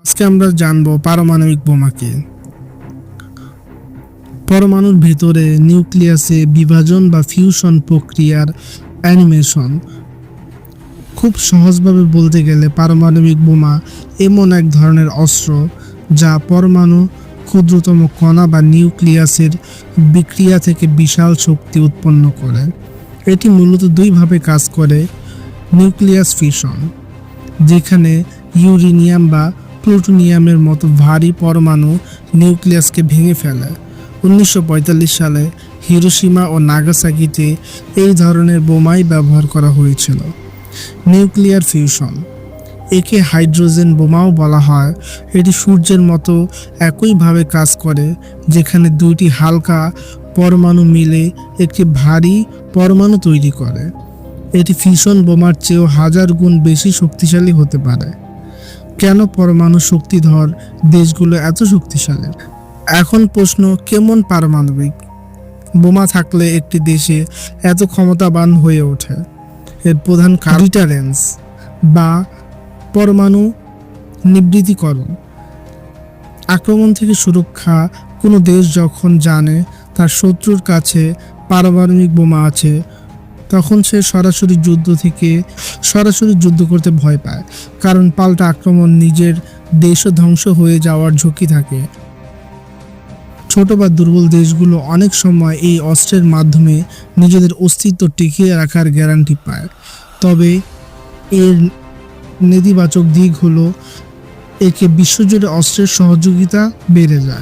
আজকে আমরা জানবো পারমাণবিক বোমা কি। পরমাণুর ভেতরে নিউক্লিয়াসে বিভাজন বা ফিউশন প্রক্রিয়ার অ্যানিমেশন। খুব সহজভাবে বলতে গেলে পারমাণবিক বোমা এমন এক ধরনের অস্ত্র যা পরমাণু, ক্ষুদ্রতম কণা বা নিউক্লিয়াসের বিক্রিয়া থেকে বিশাল শক্তি উৎপন্ন করে। এটি মূলত দুইভাবে কাজ করে। নিউক্লিয়াস ফিশন, যেখানে ইউরেনিয়াম বা প্লুটোনিয়ামের মতো ভারী পরমাণু নিউক্লিয়াসকে ভেঙে ফেলে। 1945 সালে হিরোশিমা ও নাগাসাকিতে এই ধরনের বোমাই ব্যবহার করা হয়েছিল। নিউক্লিয়ার ফিউশন, একে হাইড্রোজেন বোমাও বলা হয়। এটি সূর্যের মতো একইভাবে কাজ করে, যেখানে দুইটি হালকা পরমাণু মিলে একটি ভারী পরমাণু তৈরি করে। এটি ফিশন বোমার চেয়েও হাজার গুণ বেশি শক্তিশালী হতে পারে। কেন পরমাণু শক্তিধর দেশগুলো এত শক্তিশালী? এখন প্রশ্ন, কেমন পারমাণবিক বোমা থাকলে একটি দেশে এত ক্ষমতাবান হয়ে ওঠে? এর প্রধান কারণ ডিটারেন্স বা পরমাণু নিবৃত্তিকরণ। আক্রমণ থেকে সুরক্ষা। কোনো দেশ যখন জানে তার শত্রুর কাছে পারমাণবিক বোমা আছে, তখন সে সরাসরি যুদ্ধ করতে ভয় পায়, কারণ পাল্টা আক্রমণ নিজের দেশও ধ্বংস হয়ে যাওয়ার ঝুঁকি থাকে। ছোট বা দুর্বল দেশগুলো অনেক সময় এই অস্ত্রের মাধ্যমে নিজেদের অস্তিত্ব টিকিয়ে রাখার গ্যারান্টি পায়। তবে এর নেতিবাচক দিক হলো একে বিশ্বজুড়ে অস্ত্রের সহযোগিতা বেড়ে যায়।